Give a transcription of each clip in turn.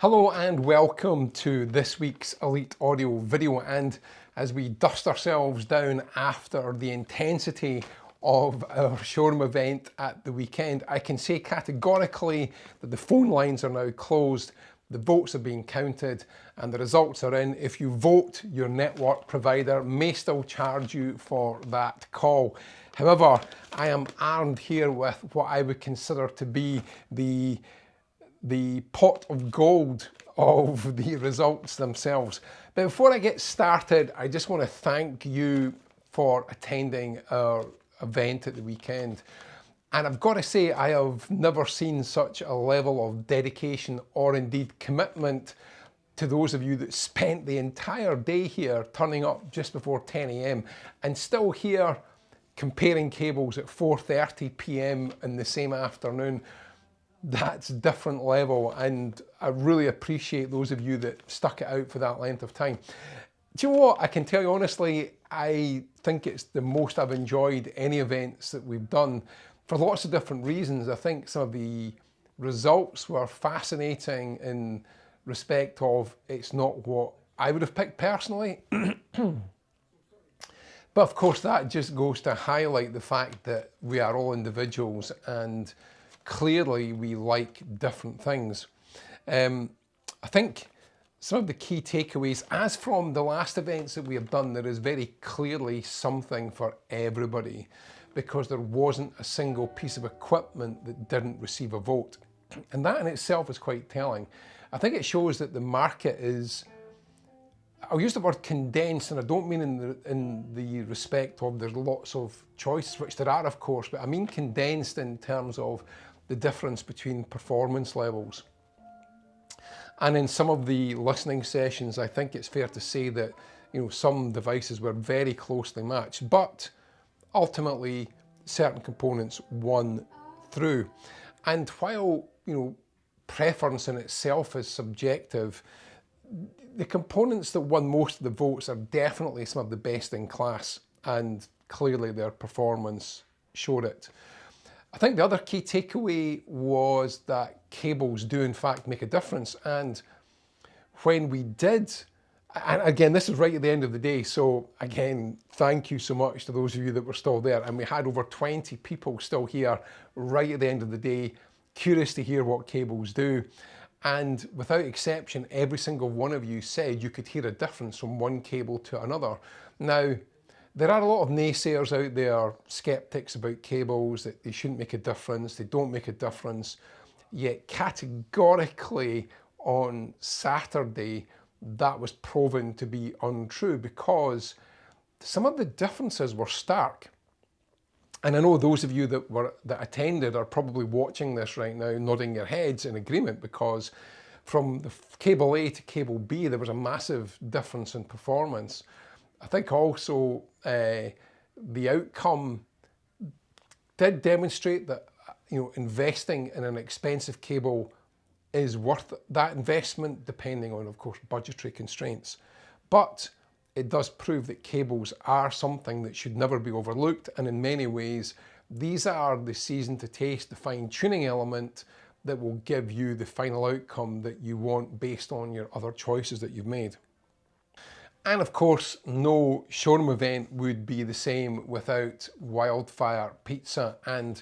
Hello and welcome to this week's Elite Audio video, and as we dust ourselves down after the intensity of our showroom event at the weekend, I can say categorically that the phone lines are now closed, the votes are being counted and the results are in. If you vote, your network provider may still charge you for that call. However, I am armed here with what I would consider to be the pot of gold of the results themselves. But before I get started, I just want to thank you for attending our event at the weekend. And I've got to say, I have never seen such a level of dedication or indeed commitment to those of you that spent the entire day here, turning up just before 10 a.m. and still here comparing cables at 4:30 p.m. in the same afternoon. That's different level, and I really appreciate those of you that stuck it out for that length of time. Do you know what? I can tell you honestly, I think it's the most I've enjoyed any events that we've done for lots of different reasons. I think some of the results were fascinating in respect of it's not what I would have picked personally. But of course, that just goes to highlight the fact that we are all individuals and clearly we like different things. I think some of the key takeaways, as from the last events that we have done, there is very clearly something for everybody because there wasn't a single piece of equipment that didn't receive a vote. And that in itself is quite telling. I think it shows that the market is, I'll use the word condensed, and I don't mean in the respect of there's lots of choices, which there are of course, but I mean condensed in terms of the difference between performance levels. And in some of the listening sessions, I think it's fair to say that, some devices were very closely matched, but ultimately certain components won through. And while, preference in itself is subjective, the components that won most of the votes are definitely some of the best in class, and clearly their performance showed it. I think the other key takeaway was that cables do in fact make a difference. And when we did, and again, this is right at the end of the day, so again, thank you so much to those of you that were still there. And we had over 20 people still here right at the end of the day, curious to hear what cables do. And without exception, every single one of you said you could hear a difference from one cable to another. Now, there are a lot of naysayers out there, skeptics about cables, that they shouldn't make a difference, they don't make a difference. Yet categorically on Saturday, that was proven to be untrue because some of the differences were stark. And I know those of you that attended are probably watching this right now, nodding your heads in agreement, because from the cable A to cable B, there was a massive difference in performance. I think also the outcome did demonstrate that investing in an expensive cable is worth that investment, depending on, of course, budgetary constraints. But it does prove that cables are something that should never be overlooked, and in many ways, these are the season to taste, the fine-tuning element that will give you the final outcome that you want based on your other choices that you've made. And of course, no showroom event would be the same without Wildfire Pizza. And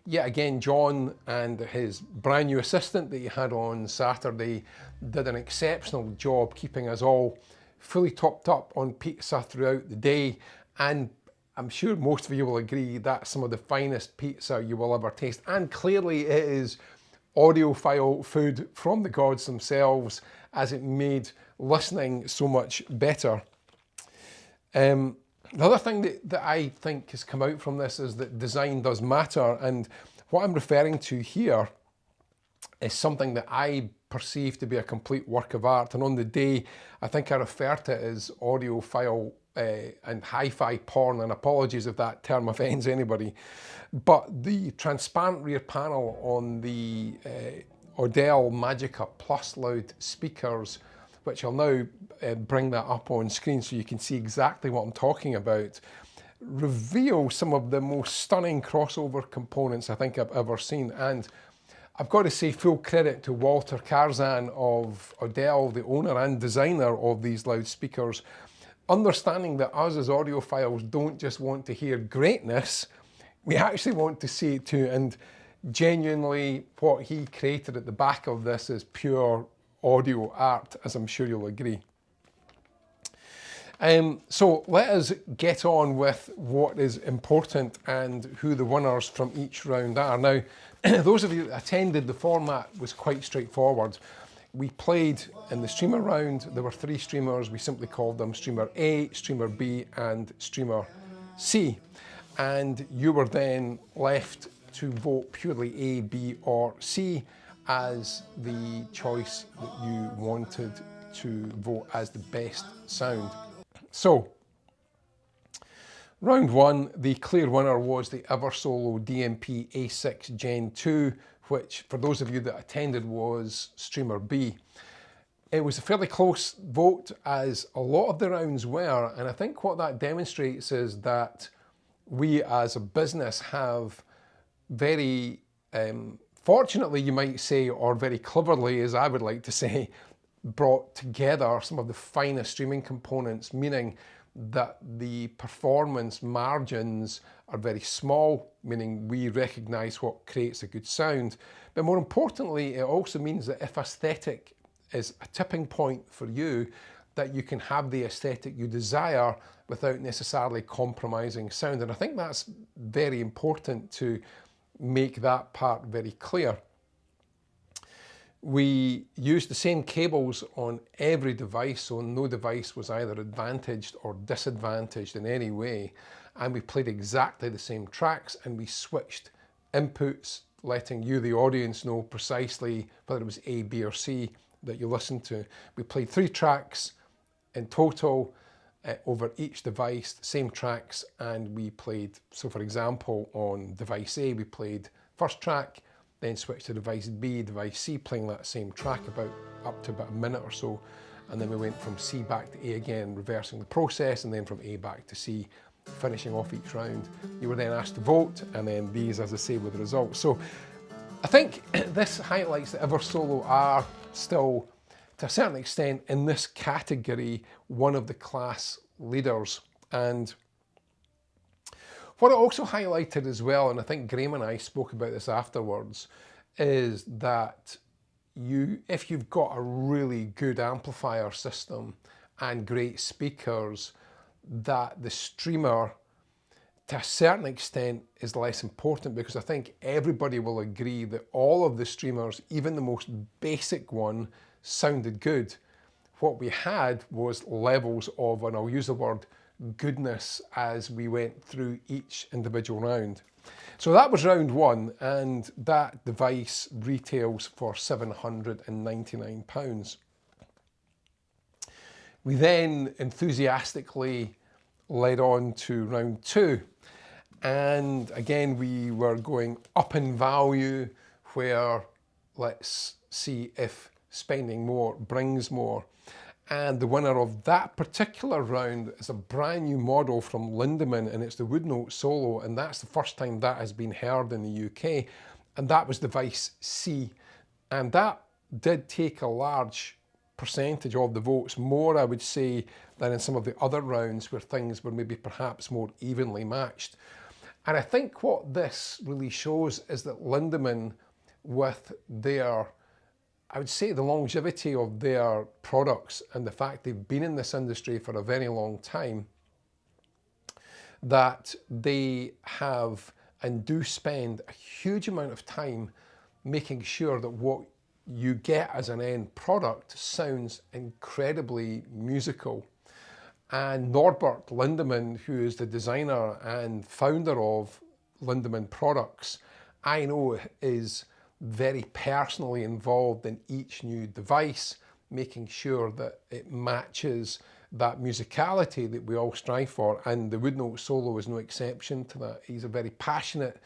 yet again, John and his brand new assistant that he had on Saturday did an exceptional job keeping us all fully topped up on pizza throughout the day. And I'm sure most of you will agree that's some of the finest pizza you will ever taste. And clearly it is audiophile food from the gods themselves, as it made listening so much better. The other thing that I think has come out from this is that design does matter, and what I'm referring to here is something that I perceive to be a complete work of art. And on the day, I think I refer to it as audiophile and hi-fi porn, and apologies if that term offends anybody. But the transparent rear panel on the Audel MAGIKA Plus loudspeakers, which I'll now bring that up on screen so you can see exactly what I'm talking about, reveal some of the most stunning crossover components I think I've ever seen. And I've got to say full credit to Walter Karzan of Audel, the owner and designer of these loudspeakers, understanding that us as audiophiles don't just want to hear greatness, we actually want to see it too. And genuinely, what he created at the back of this is pure audio art, as I'm sure you'll agree. So let us get on with what is important and who the winners from each round are. Now, those of you that attended, the format was quite straightforward. We played in the streamer round. There were 3 streamers. We simply called them streamer A, streamer B, and streamer C. And you were then left to vote purely A, B, or C as the choice that you wanted to vote as the best sound. So, round 1, the clear winner was the Eversolo DMP A6 Gen 2, which, for those of you that attended, was streamer B. It was a fairly close vote, as a lot of the rounds were, and I think what that demonstrates is that we as a business have very, fortunately you might say, or very cleverly as I would like to say, brought together some of the finest streaming components, meaning that the performance margins are very small, meaning we recognise what creates a good sound. But more importantly, it also means that if aesthetic is a tipping point for you, that you can have the aesthetic you desire without necessarily compromising sound. And I think that's very important to make that part very clear. We used the same cables on every device, so no device was either advantaged or disadvantaged in any way. And we played exactly the same tracks, and we switched inputs, letting you, the audience, know precisely whether it was A, B, or C that you listened to. We played 3 tracks in total over each device, same tracks, and we played, so for example, on device A, we played first track, then switched to device B, device C, playing that same track up to about a minute or so. And then we went from C back to A again, reversing the process, and then from A back to C, finishing off each round. You were then asked to vote, and then these, as I say, were the results. So I think this highlights that Eversolo are still, to a certain extent, in this category, one of the class leaders. And what it also highlighted as well, and I think Graham and I spoke about this afterwards, is that if you've got a really good amplifier system and great speakers, that the streamer, to a certain extent, is less important, because I think everybody will agree that all of the streamers, even the most basic one, sounded good. What we had was levels of, and I'll use the word, goodness as we went through each individual round. So that was round 1, and that device retails for £799. We then enthusiastically led on to round 2, and again we were going up in value, where let's see if spending more brings more. And the winner of that particular round is a brand new model from Lindemann, and it's the Woodnote Solo, and that's the first time that has been heard in the UK, and that was device C. And that did take a large percentage of the votes, more I would say than in some of the other rounds where things were maybe perhaps more evenly matched. And I think what this really shows is that Lindemann, with their, I would say, the longevity of their products and the fact they've been in this industry for a very long time, that they have and do spend a huge amount of time making sure that what you get as an end product sounds incredibly musical. And Norbert Lindemann, who is the designer and founder of Lindemann products, I know is very personally involved in each new device, making sure that it matches that musicality that we all strive for, and the Woodnote Solo is no exception to that. He's a very passionate,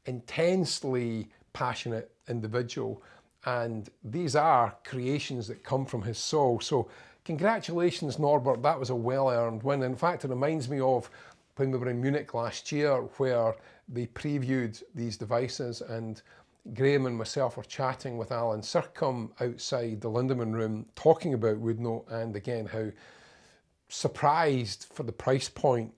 intensely passionate individual, and these are creations that come from his soul. So congratulations, Norbert, that was a well-earned win. In fact, it reminds me of when we were in Munich last year, where they previewed these devices, and Graham and myself were chatting with Alan Sircombe outside the Lindemann room, talking about Woodnote, and again how surprised for the price point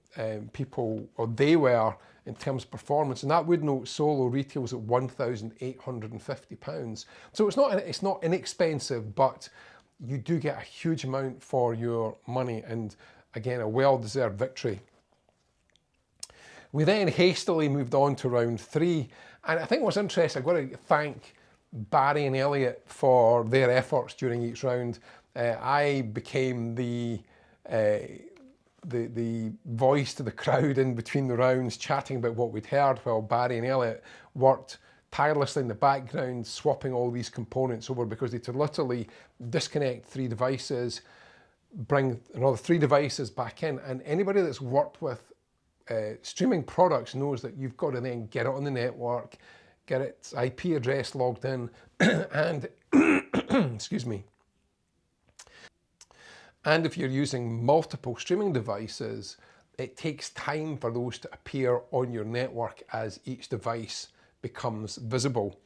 people, or they were, in terms of performance. And that Woodnote Solo retails at £1,850. So it's not inexpensive, but you do get a huge amount for your money, and again, a well-deserved victory. We then hastily moved on to round 3, and I think what's interesting, I've got to thank Barry and Elliot for their efforts during each round. I became the voice to the crowd in between the rounds, chatting about what we'd heard, while Barry and Elliot worked tirelessly in the background, swapping all these components over, because they could literally disconnect 3 devices, bring another 3 devices back in, and anybody that's worked with streaming products knows that you've got to then get it on the network, get its IP address logged in, and excuse me. And if you're using multiple streaming devices, it takes time for those to appear on your network as each device becomes visible.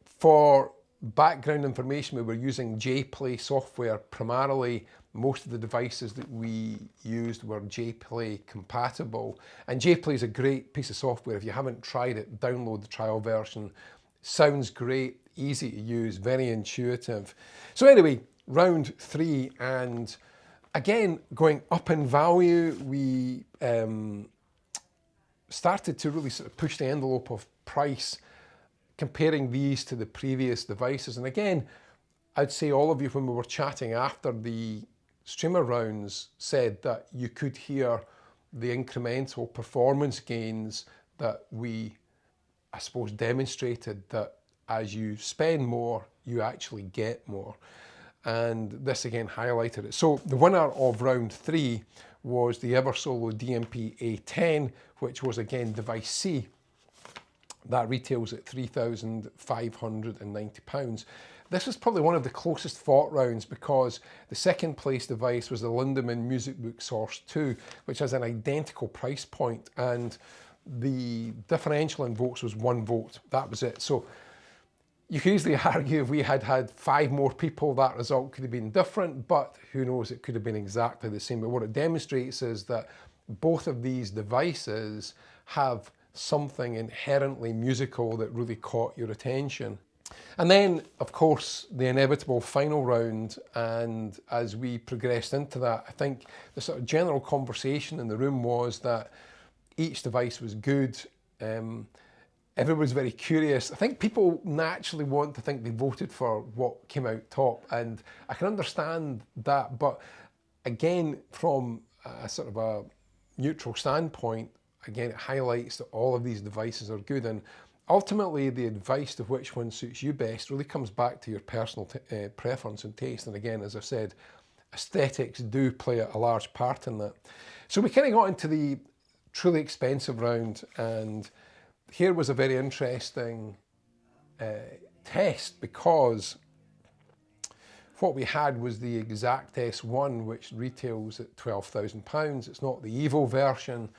For background information, we were using JPlay software primarily. Most of the devices that we used were JPlay compatible. And JPlay is a great piece of software. If you haven't tried it, download the trial version. Sounds great, easy to use, very intuitive. So anyway, round 3, and again, going up in value, we started to really sort of push the envelope of price, comparing these to the previous devices. And again, I'd say all of you, when we were chatting after the streamer rounds, said that you could hear the incremental performance gains that we, I suppose, demonstrated, that as you spend more, you actually get more. And this again highlighted it. So the winner of round 3 was the Eversolo DMP A10, which was again device C. That retails at £3,590. This was probably one of the closest fought rounds, because the second place device was the Lindemann Music Book Source 2, which has an identical price point, and the differential in votes was 1 vote. That was it. So you could easily argue if we had had 5 more people, that result could have been different, but who knows, it could have been exactly the same. But what it demonstrates is that both of these devices have something inherently musical that really caught your attention. And then, of course, the inevitable final round, and as we progressed into that, I think the sort of general conversation in the room was that each device was good. Everybody's very curious. I think people naturally want to think they voted for what came out top, and I can understand that. But again, from a sort of a neutral standpoint, again, it highlights that all of these devices are good. And ultimately, the advice to which one suits you best really comes back to your personal preference and taste. And again, as I said, aesthetics do play a large part in that. So we kind of got into the truly expensive round, and here was a very interesting test, because what we had was the exact S1, which retails at £12,000. It's not the Evo version.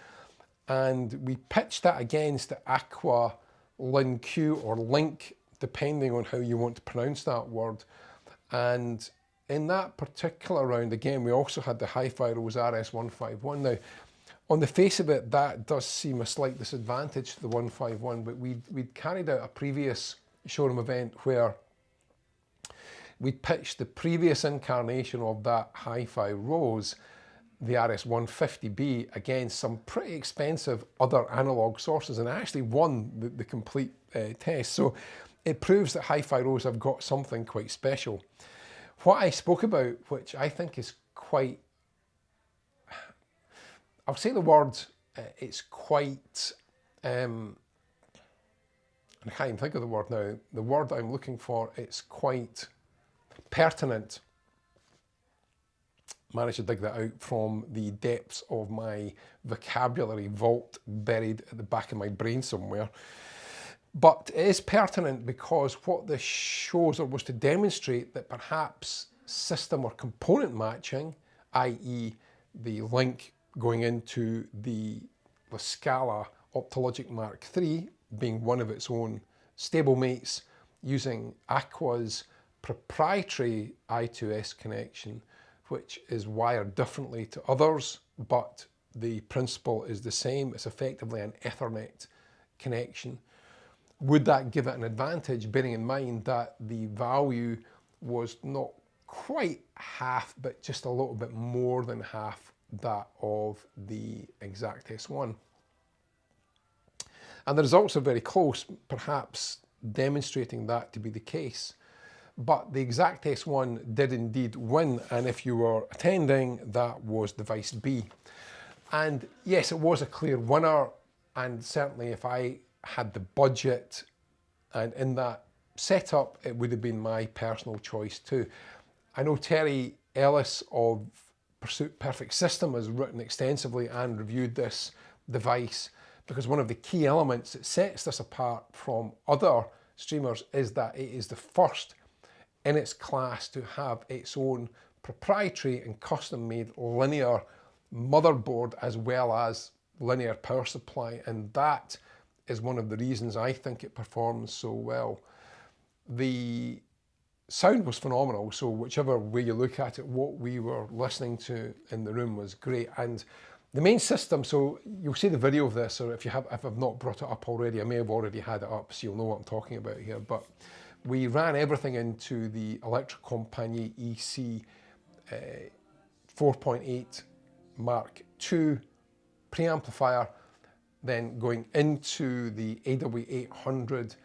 And we pitched that against the Aqua Lin Q, or Link, depending on how you want to pronounce that word. And in that particular round, again, we also had the Hi-Fi Rose RS151. Now, on the face of it, that does seem a slight disadvantage to the 151, but we'd carried out a previous showroom event where we pitched the previous incarnation of that Hi-Fi Rose, the RS150B, against some pretty expensive other analog sources, and I actually won the complete test. So it proves that Hi-Fi Rose have got something quite special. What I spoke about, which I think is quite, I'll say the word, it's quite, I can't even think of the word now. The word I'm looking for, it's quite pertinent. Managed to dig that out from the depths of my vocabulary vault buried at the back of my brain somewhere. But it is pertinent because what this shows, or was to demonstrate, that perhaps system or component matching, i.e. the link going into the Scala Optologic Mark III, being one of its own stablemates using Aqua's proprietary I2S connection, which is wired differently to others, but the principle is the same. It's effectively an Ethernet connection. Would that give it an advantage, bearing in mind that the value was not quite half, but just a little bit more than half that of the Exact S1? And the results are very close, perhaps demonstrating that to be the case. But the Exact S1 did indeed win, and if you were attending, that was device B. And yes, it was a clear winner, and certainly if I had the budget and in that setup, it would have been my personal choice too. I know Terry Ellis of Pursuit Perfect System has written extensively and reviewed this device, because one of the key elements that sets this apart from other streamers is that it is the first in its class to have its own proprietary and custom-made linear motherboard as well as linear power supply, and that is one of the reasons I think it performs so well. The sound was phenomenal, so whichever way you look at it, what we were listening to in the room was great. And the main system, so you'll see the video of this, or if I've not brought it up already, I may have already had it up, so you'll know what I'm talking about here. But we ran everything into the Electric Compagnie EC 4.8 Mark II preamplifier, then going into the AW800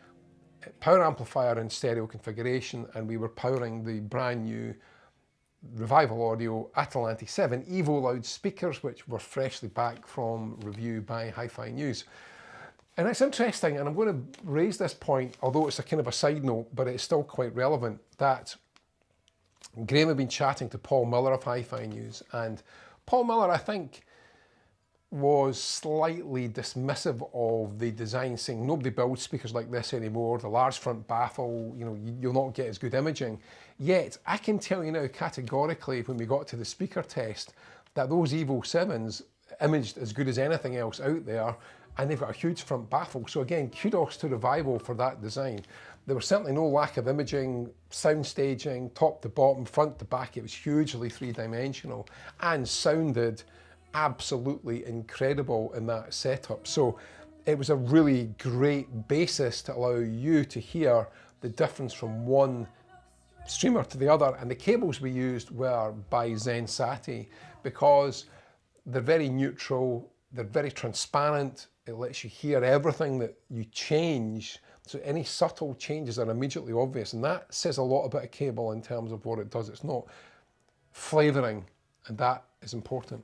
power amplifier in stereo configuration, and we were powering the brand new Revival Audio Atalante 7 Evo loudspeakers, which were freshly back from review by Hi-Fi News. And it's interesting, and I'm going to raise this point, although it's a kind of a side note, but it's still quite relevant, that Graham had been chatting to Paul Miller of Hi-Fi News, and Paul Miller, I think, was slightly dismissive of the design, saying nobody builds speakers like this anymore, the large front baffle, you know, you'll not get as good imaging. Yet, I can tell you now categorically, when we got to the speaker test, that those Evo 7s imaged as good as anything else out there, and they've got a huge front baffle. So again, kudos to Revival for that design. There was certainly no lack of imaging, sound staging, top to bottom, front to back. It was hugely three-dimensional and sounded absolutely incredible in that setup. So it was a really great basis to allow you to hear the difference from one streamer to the other. And the cables we used were by Zensati, because they're very neutral, they're very transparent, it lets you hear everything that you change, so any subtle changes are immediately obvious, and that says a lot about a cable in terms of what it does. It's not flavouring, and that is important.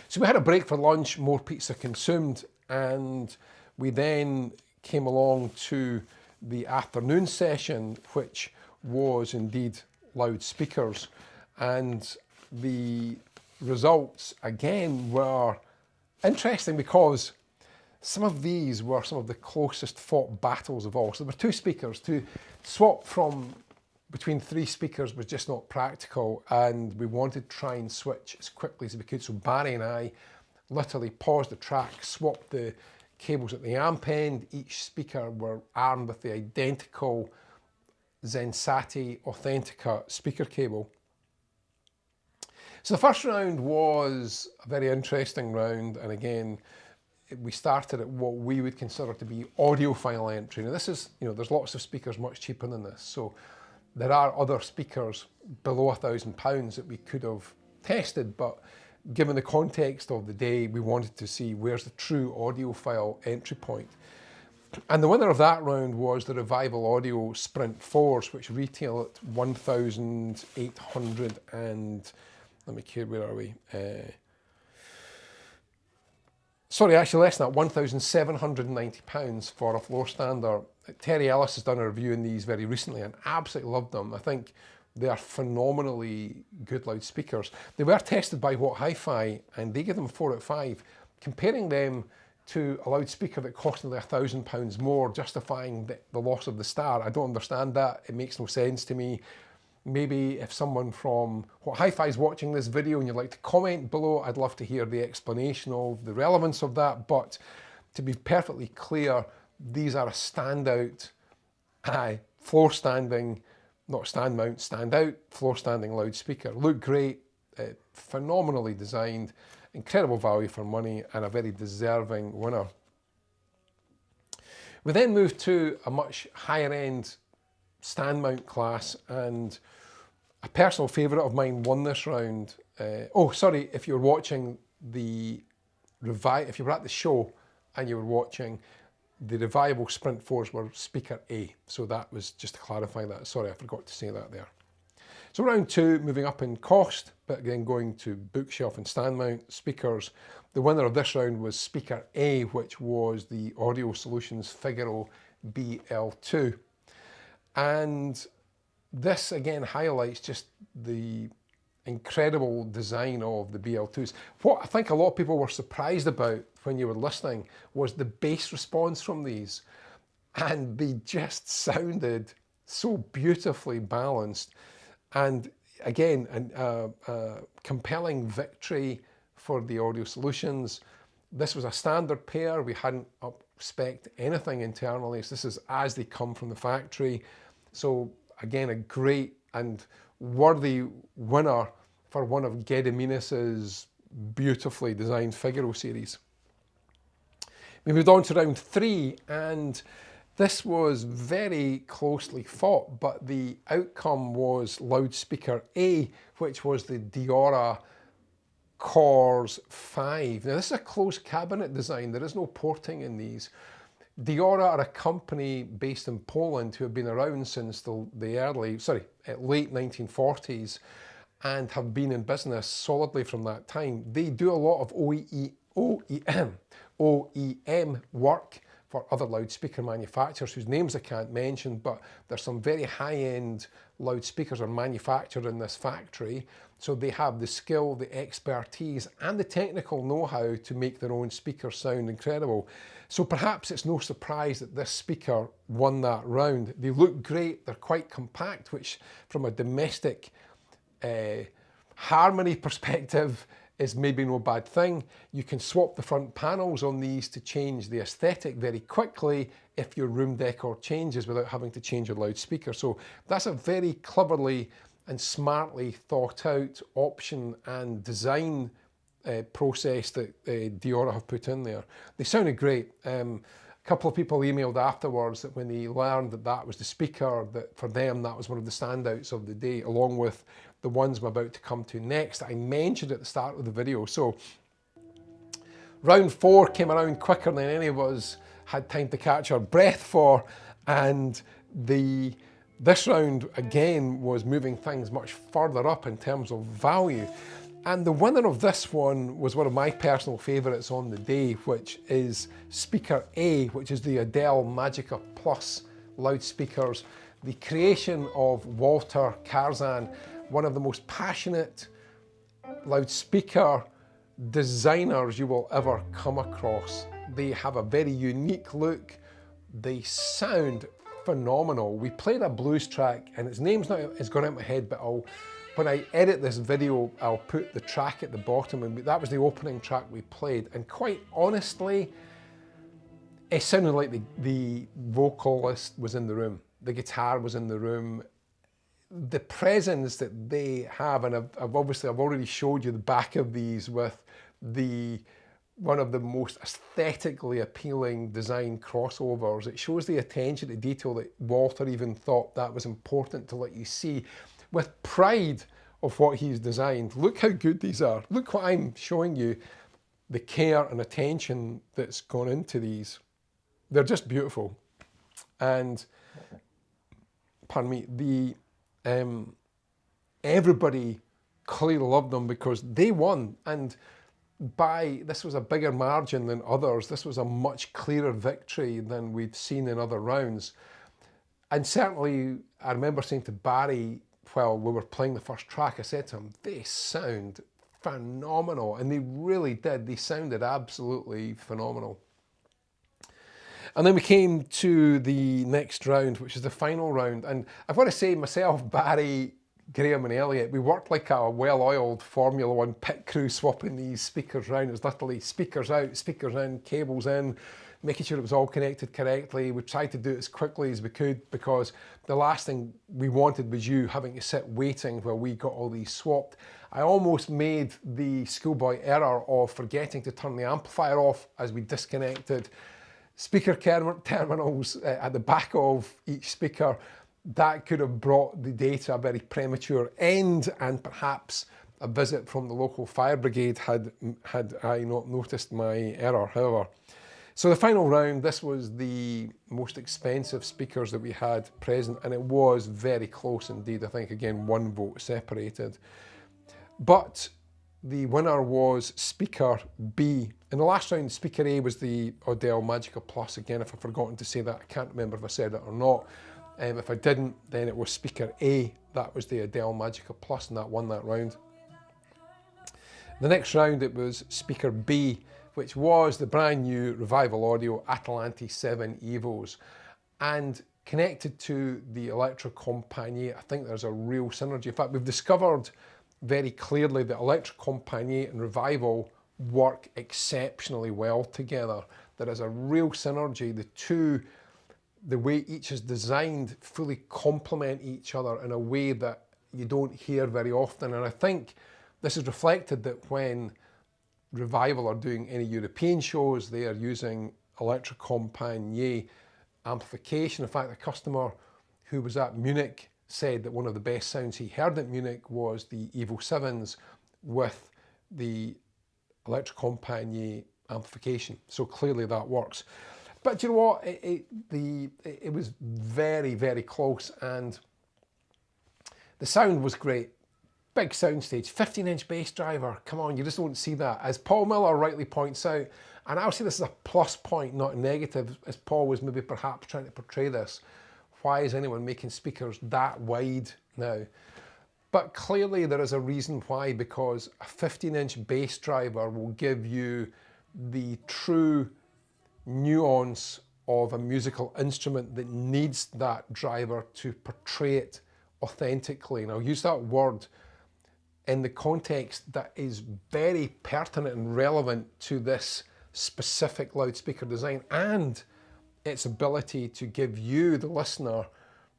So we had a break for lunch, more pizza consumed, and we then came along to the afternoon session, which was indeed loudspeakers. And the results again were interesting, because some of these were some of the closest fought battles of all. So there were two speakers. To swap from between three speakers was just not practical, and we wanted to try and switch as quickly as we could. So Barry and I literally paused the track, swapped the cables at the amp end. Each speaker were armed with the identical Zensati Authentica speaker cable. So the first round was a very interesting round, and again, we started at what we would consider to be audiophile entry. Now this is, you know, there's lots of speakers much cheaper than this, so there are other speakers below £1,000 that we could have tested, but given the context of the day, we wanted to see where's the true audiophile entry point. And the winner of that round was the Revival Audio Sprint 4s, which retail at 1,800 and, let me care, where are we? Sorry, actually less than that, £1,790 for a floor standard. Terry Ellis has done a review in these very recently and absolutely loved them. I think they are phenomenally good loudspeakers. They were tested by What Hi-Fi, and they give them 4 out of 5. Comparing them to a loudspeaker that cost nearly £1,000 more, justifying the loss of the star, I don't understand that. It makes no sense to me. Maybe if someone from What Hi-Fi is watching this video and you'd like to comment below, I'd love to hear the explanation of the relevance of that. But to be perfectly clear, These are a standout, floor standing, not stand mount, stand out, floor standing loudspeaker. Look great, phenomenally designed, incredible value for money, and a very deserving winner. We then moved to a much higher end stand mount class, and a personal favourite of mine won this round. If you were watching if you were at the show and you were watching, the Revival Sprint 4s were speaker A. So that was just to clarify that. Sorry, I forgot to say that there. So round 2, moving up in cost, but again going to bookshelf and stand mount speakers. The winner of this round was speaker A, which was the Audio Solutions Figaro BL2. And this again highlights just the incredible design of the BL2s. What I think a lot of people were surprised about when you were listening was the bass response from these. And they just sounded so beautifully balanced. And again, a compelling victory for the Audio Solutions. This was a standard pair. We hadn't up-spec'd anything internally. So this is as they come from the factory. So again, a great and worthy winner for one of Gediminas' beautifully designed Figaro series. We moved on to round 3, and this was very closely fought, but the outcome was loudspeaker A, which was the Diora Cors 5. Now this is a closed cabinet design. There is no porting in these. Diora are a company based in Poland who have been around since the late 1940s and have been in business solidly from that time. They do a lot of OEM work for other loudspeaker manufacturers whose names I can't mention, but there's some very high-end loudspeakers are manufactured in this factory. So they have the skill, the expertise, and the technical know-how to make their own speakers sound incredible. So perhaps it's no surprise that this speaker won that round. They look great, they're quite compact, which from a domestic harmony perspective is maybe no bad thing. You can swap the front panels on these to change the aesthetic very quickly if your room decor changes without having to change your loudspeaker. So that's a very cleverly and smartly thought out option and design process that Diora have put in there. They sounded great. A couple of people emailed afterwards that when they learned that that was the speaker, that for them that was one of the standouts of the day, along with the ones I'm about to come to next. I mentioned at the start of the video. So round 4 came around quicker than any of us had time to catch our breath for, and this round again was moving things much further up in terms of value. And the winner of this one was one of my personal favourites on the day, which is speaker A, which is the Audel MAGIKA Plus loudspeakers, the creation of Walter Karzan, one of the most passionate loudspeaker designers you will ever come across. They have a very unique look. They sound phenomenal. We played a blues track, and its name's not, it's gone out of my head, but when I edit this video, I'll put the track at the bottom, and that was the opening track we played. And quite honestly, it sounded like the vocalist was in the room. The guitar was in the room. The presence that they have, and I've already showed you the back of these with one of the most aesthetically appealing design crossovers. It shows the attention to detail that Walter even thought that was important to let you see with pride of what he's designed. Look how good these are. Look what I'm showing you, the care and attention that's gone into these. They're just beautiful. And, pardon me, everybody clearly loved them because they won. And this was a bigger margin than others. This was a much clearer victory than we'd seen in other rounds. And certainly, I remember saying to Barry, while we were playing the first track, I said to him, they sound phenomenal. And they really did. They sounded absolutely phenomenal. And then we came to the next round, which is the final round. And I've got to say myself, Barry, Graham and Elliot, we worked like a well-oiled Formula One pit crew, swapping these speakers around. It was literally speakers out, speakers in, cables in, making sure it was all connected correctly. We tried to do it as quickly as we could, because the last thing we wanted was you having to sit waiting while we got all these swapped. I almost made the schoolboy error of forgetting to turn the amplifier off as we disconnected speaker terminals at the back of each speaker. That could have brought the day to a very premature end, and perhaps a visit from the local fire brigade had I not noticed my error, however. So the final round, this was the most expensive speakers that we had present, and it was very close indeed. I think, again, 1 vote separated. But the winner was speaker B. In the last round, speaker A was the Audel MAGIKA Plus. Again, if I've forgotten to say that, I can't remember if I said it or not. If I didn't, then it was speaker A. That was the Audel MAGIKA Plus, and that won that round. The next round, it was speaker B, which was the brand new Revival Audio Atlantis 7 Evos. And connected to the Electro Compagnie, I think there's a real synergy. In fact, we've discovered very clearly that Electro Compagnie and Revival work exceptionally well together. There is a real synergy. The two, the way each is designed, fully complement each other in a way that you don't hear very often. And I think this is reflected that when Revival are doing any European shows, they are using Electro Compagnie amplification. In fact, a customer who was at Munich said that one of the best sounds he heard at Munich was the Evo 7s with the Electro Compagnie amplification. So clearly that works. But you know what? It was very, very close, and the sound was great. Big soundstage, 15-inch bass driver. Come on, you just don't see that. As Paul Miller rightly points out, and I'll say this is a plus point, not a negative, as Paul was maybe perhaps trying to portray this. Why is anyone making speakers that wide now? But clearly there is a reason why, because a 15-inch bass driver will give you the true nuance of a musical instrument that needs that driver to portray it authentically. And I'll use that word in the context that is very pertinent and relevant to this specific loudspeaker design and its ability to give you, the listener,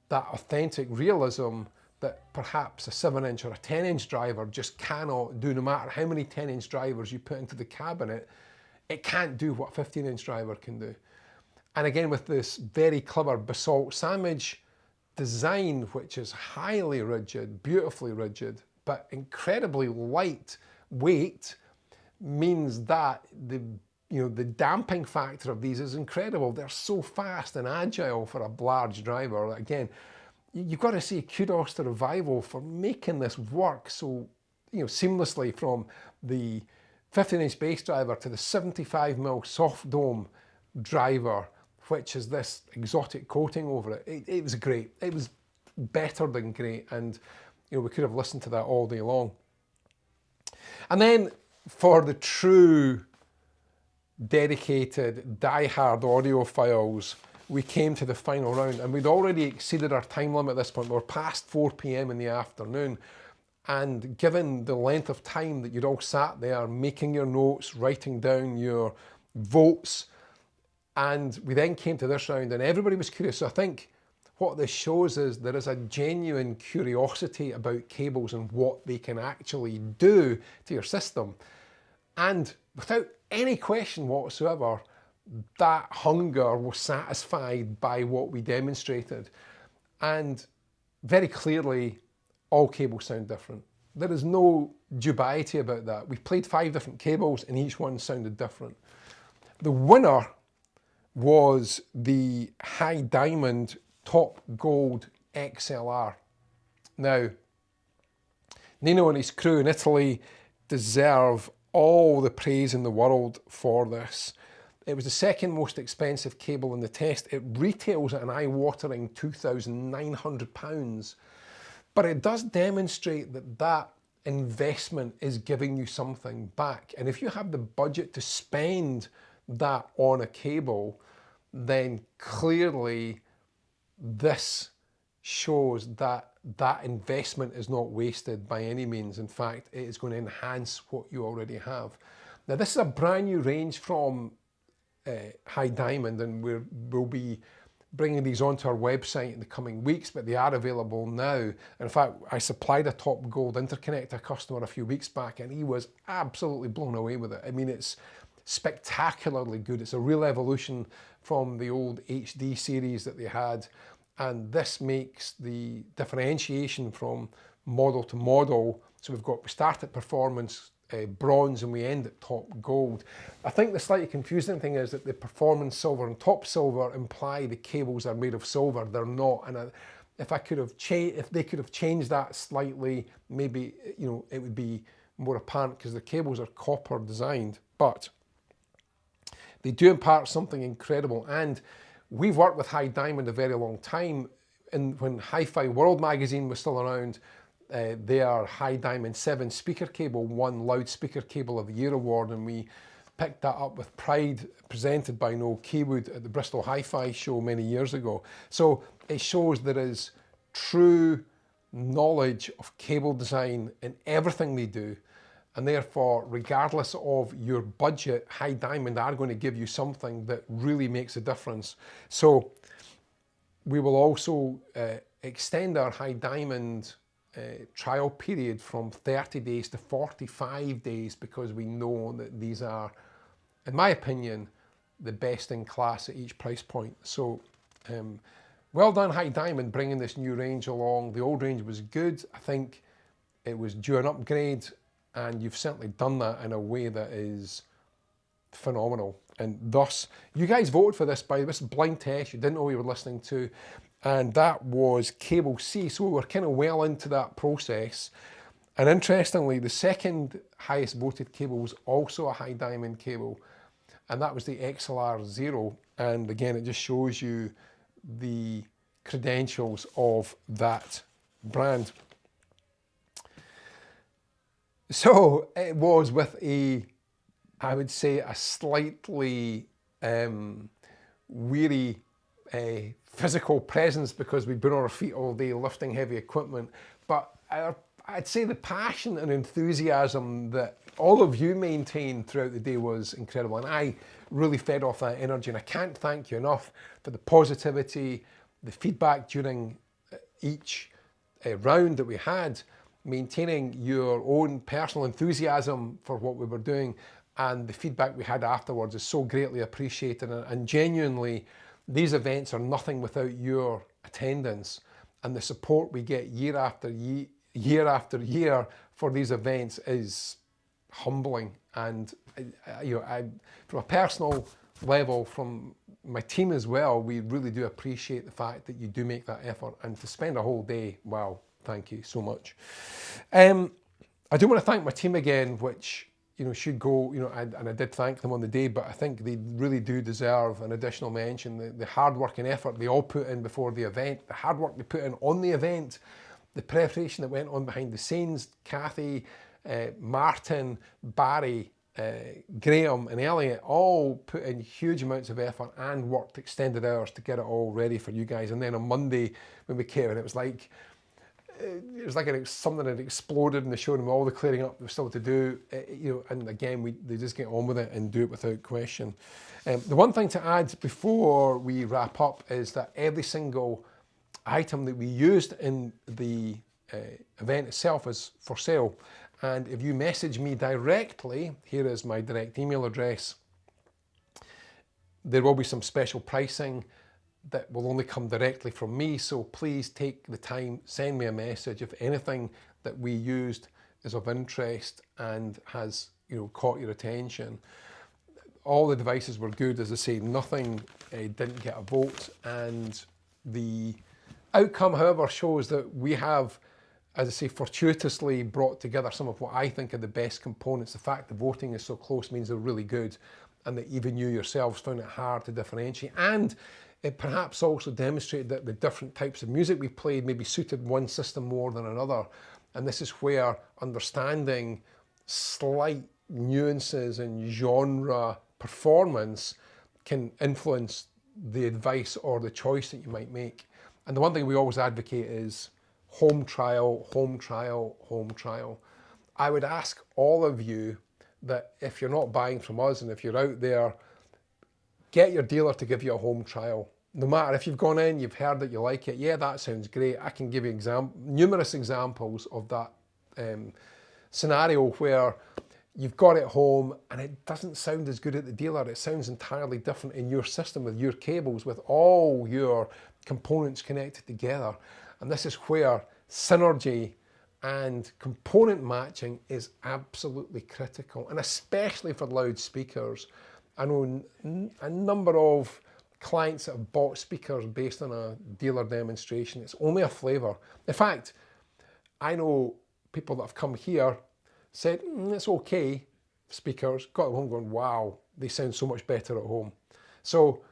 that authentic realism that perhaps a 7-inch or a 10-inch driver just cannot do. No matter how many 10-inch drivers you put into the cabinet, it can't do what a 15-inch driver can do. And again, with this very clever basalt sandwich design, which is highly rigid, beautifully rigid, but incredibly lightweight, means that the damping factor of these is incredible. They're so fast and agile for a large driver. Again, you've got to say kudos to Revival for making this work so seamlessly, from the 15-inch bass driver to the 75mm soft dome driver, which is this exotic coating over it. It was great. It was better than great, and we could have listened to that all day long. And then for the true dedicated, die-hard audiophiles, we came to the final round, and we'd already exceeded our time limit at this point. We were past 4 p.m. in the afternoon, and given the length of time that you'd all sat there making your notes, writing down your votes, and we then came to this round and everybody was curious. So I think what this shows is there is a genuine curiosity about cables and what they can actually do to your system. And without any question whatsoever, that hunger was satisfied by what we demonstrated. And very clearly, all cables sound different. There is no dubiety about that. We played 5 different cables and each one sounded different. The winner was the High Diamond Top Gold XLR. Now, Nino and his crew in Italy deserve all the praise in the world for this. It was the second most expensive cable in the test. It retails at an eye-watering £2,900, but it does demonstrate that that investment is giving you something back. And if you have the budget to spend that on a cable, then clearly this shows that that investment is not wasted by any means. In fact, it is going to enhance what you already have. Now, this is a brand new range from High Diamond, and we'll be bringing these onto our website in the coming weeks, but they are available now. In fact, I supplied a top gold interconnect to a customer a few weeks back, and he was absolutely blown away with it. I mean, it's spectacularly good. It's a real evolution from the old HD series that they had, and this makes the differentiation from model to model. So we start at performance bronze and we end at top gold. I think the slightly confusing thing is that the performance silver and top silver imply the cables are made of silver. They're not, and if they could have changed that slightly, maybe it would be more apparent, because the cables are copper designed, but they do impart something incredible. And we've worked with High Diamond a very long time, and when Hi-Fi World magazine was still around, their High Diamond 7 speaker cable won Loudspeaker Cable of the Year award, and we picked that up with pride, presented by Noel Keywood at the Bristol Hi-Fi show many years ago. So it shows there is true knowledge of cable design in everything they do, and therefore, regardless of your budget, High Diamond are going to give you something that really makes a difference. So we will also extend our High Diamond trial period from 30 days to 45 days, because we know that these are, in my opinion, the best in class at each price point. So well done, High Diamond, bringing this new range along. The old range was good. I think it was due an upgrade, and you've certainly done that in a way that is phenomenal. And thus, you guys voted for this by this blind test you didn't know you were listening to, and that was cable C. So we were kind of well into that process. And interestingly, the second highest voted cable was also a High Diamond cable, and that was the XLR0. And again, it just shows you the credentials of that brand. So it was with I would say, a slightly weary physical presence, because we've been on our feet all day lifting heavy equipment. But I'd say the passion and enthusiasm that all of you maintained throughout the day was incredible, and I really fed off that energy. And I can't thank you enough for the positivity, the feedback during each round that we had, maintaining your own personal enthusiasm for what we were doing, and the feedback we had afterwards is so greatly appreciated. And genuinely, these events are nothing without your attendance, and the support we get year after year for these events is humbling. And from a personal level, from my team as well, we really do appreciate the fact that you do make that effort, and to spend a whole day, wow, thank you so much. I do want to thank my team again, which should go, and I did thank them on the day, but I think they really do deserve an additional mention. The hard work and effort they all put in before the event, the hard work they put in on the event, the preparation that went on behind the scenes. Kathy, Martin, Barry, Graham and Elliot all put in huge amounts of effort and worked extended hours to get it all ready for you guys. And then on Monday when we came in, it was like something had exploded in the showroom, all the clearing up was still to do, and again, they just get on with it and do it without question. The one thing to add before we wrap up is that every single item that we used in the event itself is for sale. And if you message me directly, here is my direct email address, there will be some special pricing that will only come directly from me. So please take the time, send me a message if anything that we used is of interest and has caught your attention. All the devices were good, as I say, nothing didn't get a vote, and the outcome, however, shows that we have, as I say, fortuitously brought together some of what I think are the best components. The fact the voting is so close means they're really good, and that even you yourselves found it hard to differentiate. And it perhaps also demonstrated that the different types of music we played maybe suited one system more than another. And this is where understanding slight nuances in genre performance can influence the advice or the choice that you might make. And the one thing we always advocate is home trial, home trial, home trial. I would ask all of you that if you're not buying from us and if you're out there, get your dealer to give you a home trial. No matter if you've gone in, you've heard that you like it, yeah, that sounds great. I can give you numerous examples of that scenario where you've got it home and it doesn't sound as good at the dealer. It sounds entirely different in your system with your cables, with all your components connected together. And this is where synergy and component matching is absolutely critical, and especially for loudspeakers. I know a number of clients that have bought speakers based on a dealer demonstration. It's only a flavour. In fact, I know people that have come here said, it's okay, speakers, got them home going, wow, they sound so much better at home. So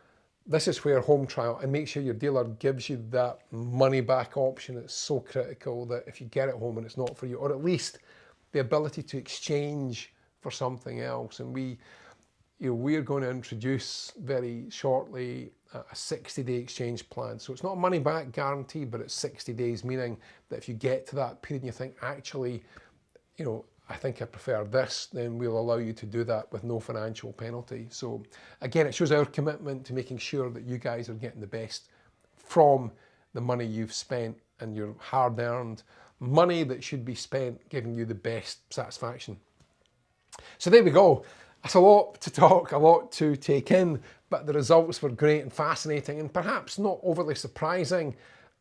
this is where home trial, and make sure your dealer gives you that money back option. It's so critical that if you get it home and it's not for you, or at least the ability to exchange for something else. And we're going to introduce very shortly a 60-day exchange plan. So it's not a money back guarantee, but it's 60 days, meaning that if you get to that period and you think, actually, I think I prefer this, then we'll allow you to do that with no financial penalty. So again, it shows our commitment to making sure that you guys are getting the best from the money you've spent, and your hard-earned money that should be spent giving you the best satisfaction. So there we go. That's a lot to talk, a lot to take in, but the results were great and fascinating and perhaps not overly surprising.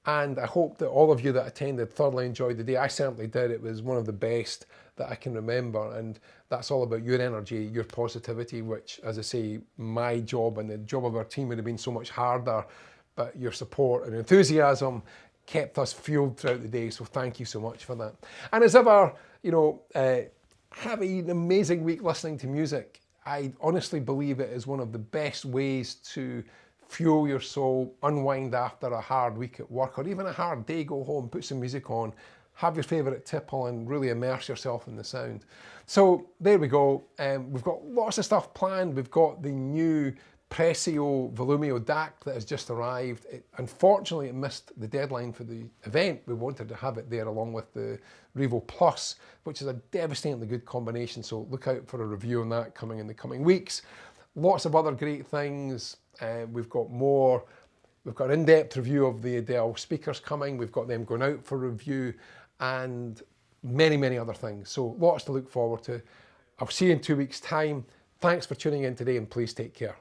And I hope that all of you that attended thoroughly enjoyed the day. I certainly did. It was one of the best that I can remember. And that's all about your energy, your positivity, which, as I say, my job and the job of our team would have been so much harder. But your support and enthusiasm kept us fueled throughout the day. So thank you so much for that. And as ever, have an amazing week listening to music. I honestly believe it is one of the best ways to fuel your soul, unwind after a hard week at work or even a hard day. Go home, put some music on, have your favourite tipple and really immerse yourself in the sound. So there we go. We've got lots of stuff planned. We've got the new Presio Volumio DAC that has just arrived. Unfortunately, it missed the deadline for the event. We wanted to have it there along with the Revo Plus, which is a devastatingly good combination. So look out for a review on that coming in the coming weeks. Lots of other great things. We've got more. We've got an in-depth review of the Audel speakers coming. We've got them going out for review and many, many other things. So lots to look forward to. I'll see you in 2 weeks' time. Thanks for tuning in today and please take care.